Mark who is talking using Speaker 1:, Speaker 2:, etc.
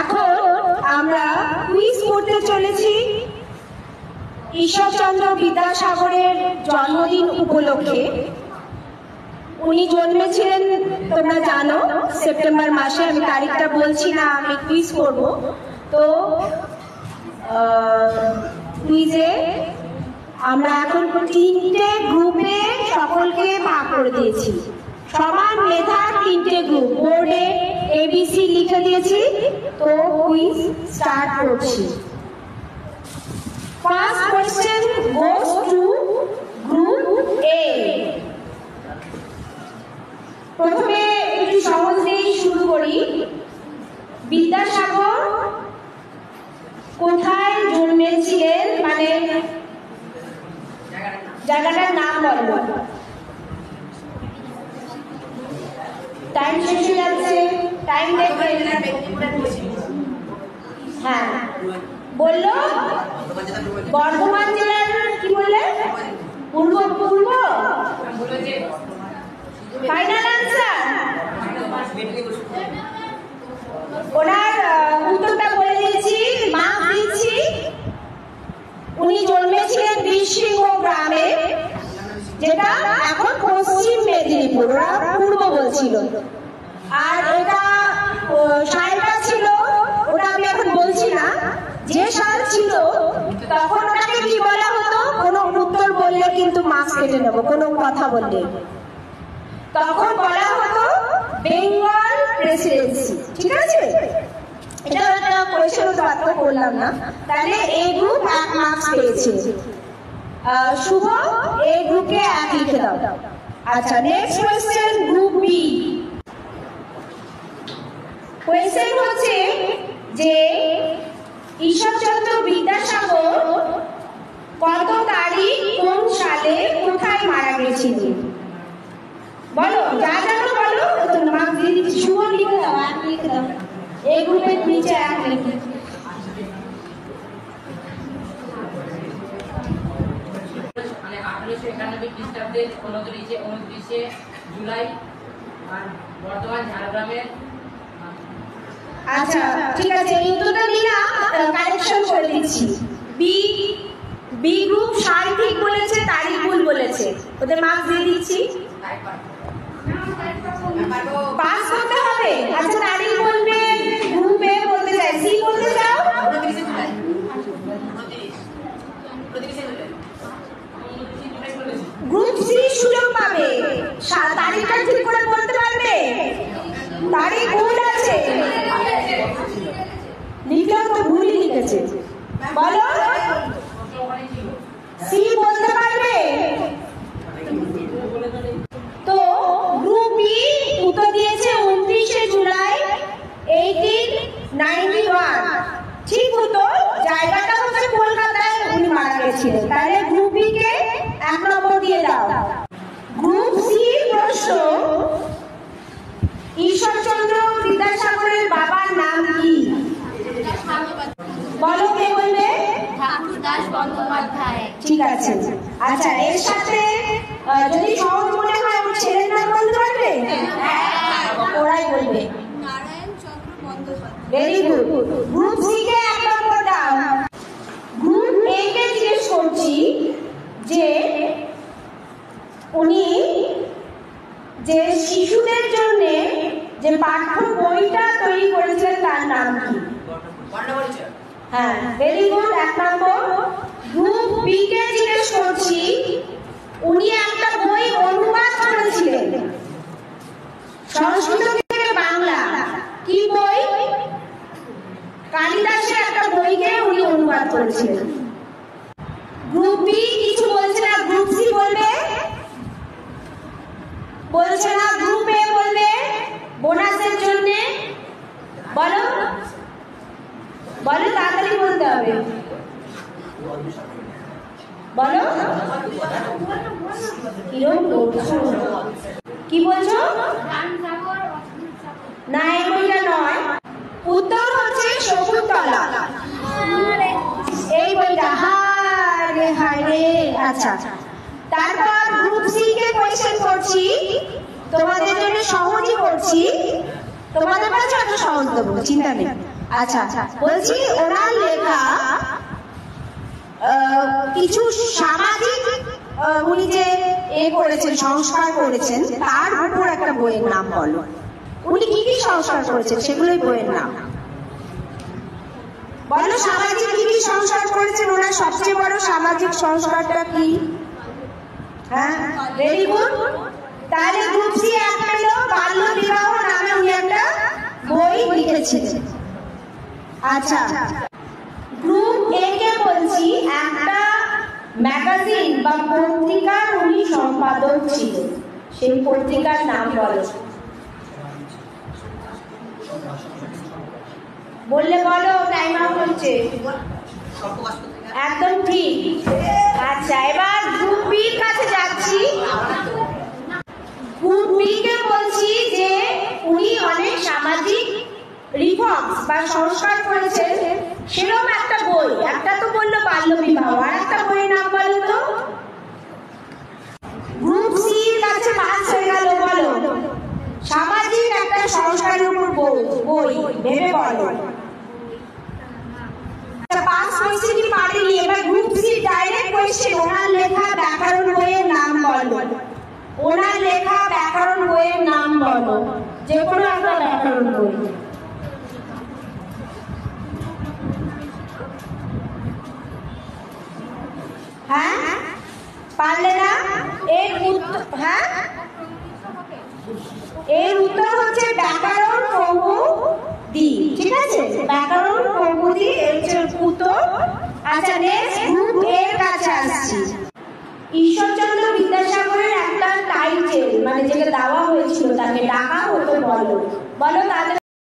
Speaker 1: এখন আমরা কুইজ করতে চলেছি ঈশ্বরচন্দ্র বিদ্যাসাগরের জন্মদিন উপলক্ষে। উনি জন্মেছিলেন তোমরা জানো সেপ্টেম্বর মাসে, আমি তারিখটা বলছি না, আমি কুইজ করব। তো কুইজে আমরা এখন 3টে গ্রুপে সকলকে ভাগ করে দিয়েছি। সমান মেধার 3টে গ্রুপ, বোর্ডে ABC লিখে দিয়েছি। তো কুইজ স্টার্ট করছি। First question goes to group A। প্রথমে একটু সহজ দিয়ে শুরু করি। বিদ্যাসাগর কোথায় জন্মেছিলেন, মানে জায়গাটার নাম বলো। টাইম শেষ হয়ে যাচ্ছে, টাইম দেখবেন। হ্যাঁ বললো বর্ধমান জেলার, কি বললে? পূর্ব পূর্ব ফাইনাল আনসার। ওনার উত্তরটা বলে দিয়েছি, মার্ক দিচ্ছি। উনি জন্মেছিলেন বীরসিংহ গ্রামে, যেটা এখন পশ্চিম মেদিনীপুর, ওরা পূর্ব বলছিল। আর এটা সালটা ছিল, ওটা আমি এখন বলছি না, যে সাল ছিল তখন ওটাকে কি বলা হতো, কোনো উত্তর বললে কিন্তু মার্কস কেটে নেবো, কোনো কথা বললে। তখন বলা হতো বেঙ্গল প্রেসিডেন্সি, ঠিক আছে? এটা একটা কোয়েশ্চেন তো করলাম না, তাহলে এই গ্রুপ 1 মার্কস পেয়েছে। শুভ, এই গ্রুপে 1 লিখে দাও। আচ্ছা, next question group B. Question হচ্ছে যে ঈশ্বরচন্দ্র বিদ্যাসাগর কত তারিখ কোন সালে কোথায় মারা গেছিলেন বলো। যা জানো বলো, তো নাম দিয়ে দিচ্ছি। শুভ লিখে দাও, 1 লিখে দাও। এই গ্রুপের নিচে 1 লিখে।
Speaker 2: মানে 1891 খ্রিস্টাব্দে 29শে জুলাই বর্ধমান ঝাড়গ্রামের।
Speaker 1: আচ্ছা ঠিক আছে, এই উত্তরটা নিলাম, কারেকশন করে দিচ্ছি। বি গ্রুপ সাল ঠিক বলেছে, তারিখ ভুল বলেছে, ওদের মার্কস দিয়ে দিচ্ছি। পাস করতে হবে। আচ্ছা, তারিখ বলবে, গ্রুপ এ বলতে চাই, সি বলতে চাও। গ্রুপ সি সুযোগ পাবে, তারিখটা ঠিক করে বলতে পারবে। তারিখ ভুল আছে, লিখলেও তো ভুলই লিখেছে। বলো, সি বলতে পারবে? তো গ্রুপ বি উত্তর দিয়েছে 29শে জুলাই 1891। ঠিক উত্তর, জায়গাটা হচ্ছে কলকাতায় উনি মারা গেছিলেন। তাহলে গ্রুপ বি কে 1 নম্বর দিয়ে দাও। গ্রুপ সি প্রশ্ন, ঈশ্বরচন্দ্র বিদ্যাসাগরের বাবার নাম কি বলো, কে বলবে?
Speaker 3: ঠাকুরদাস বন্দ্যোপাধ্যায়।
Speaker 1: ঠিক আছে। আচ্ছা, এর সাথে যদি সহজ মনে হয় ওর ছেলের নাম বলতে পারবে? ওরাই বলবে।
Speaker 3: Narayan Chandra Bandyopadhyay.
Speaker 1: Very good. Group C কে 1 নম্বর দাও। গ্রুপ এ কে জিজ্ঞেস করছি যে উনি যে শিশুদের জন্য যে পাঠ্য বইটা তৈরি করেছেন তার নাম কি? হ্যাঁ, ভেরি গুড, 1 নম্বর। গ্রুপ বি কে জিজ্ঞেস করছি, উনি একটা বই অনুবাদ করেছিলেন সংস্কৃত থেকে বাংলা, কি বই? কালিদাসের একটা বইকে উনি অনুবাদ করেছিলেন। গ্রুপ বি কিছু বলছে না, গ্রুপ সি বলবে? বলছে না। গ্রুপ এ বলবে বোনাসের জন্য। বলো বলো, তাড়াতাড়ি বলতে হবে। বলো, কি বলছো? না, এই বইটা নয়। উত্তর হচ্ছে শকুন্তলা, এই বইটা। হায় রে। আচ্ছা, তারপর গ্রুপ সি কে কোয়েশ্চেন করছি, তোমাদের জন্য সহজই করছি। তোমাদের কাছে একটা সহজ দেবো, চিন্তা নেই। আচ্ছা বলছি ওনার লেখা কিছু সামাজিক উনি যে করেছেন, সংস্কার করেছেন, তার উপর একটা বইয়ের নাম বলো। উনি কি কি সংস্কার করেছেন সেগুলোই বইয়ের নাম বলো। সামাজিক কি কি সংস্কার করেছেন? ওনার সবচেয়ে বড় সামাজিক সংস্কারটা কি? হ্যাঁ, ভেরি গুড। তাহলে গ্রুপ সি এক পেল, বাল্য বিবাহ নামে উনি একটা বই লিখেছিলেন। আচ্ছা, গ্রুপ এ কে বলছি একটা ম্যাগাজিন বা পত্রিকার উনি সম্পাদক ছিলেন, সেই পত্রিকার নাম বলো। বললে বলো, টাইম আউট হচ্ছে। একদম ঠিক। আচ্ছা, এবার গ্রুপ বির কাছে যাচ্ছি। গ্রুপ বি কে বলছি যে উনি অনেক সামাজিক রিফর্মস বা সংস্কার করেছেন, সেরকম একটা বই। একটা তো বললো বাল্য বিবাহ, আর একটা বইয়ের নাম বলো তো। গ্রুপ সি এর কাছে পাস হয়ে গেল, বলো সামাজিক একটা সংস্কারের উপর বই, ভেবে বলো। পাস হয়েছে কি পারেনি? এবার গ্রুপ সি ডাইরেক্ট কোয়েশ্চেন, ওনার লেখা ব্যাকরণ বইয়ের নাম বলো। ওনার লেখা ব্যাকরণ বইয়ের নাম বলো, যে কোনো একটা ব্যাকরণ বই। হ্যাঁ, পারলে না? এর উত্তর, হ্যাঁ, এর উত্তর হচ্ছে ব্যাকরণ কৌমুদি। ঠিক আছে, ব্যাকরণ কৌমুদি এর উত্তর। আচ্ছা, নেক্সট গ্রুপ এর কাছে আসছি। ঈশ্বরচন্দ্র বিদ্যাসাগরের একটা টাইটেল, মানে যেটা দেওয়া হয়েছিল, তাকে ডাকা হতো বলো। বলো তাদের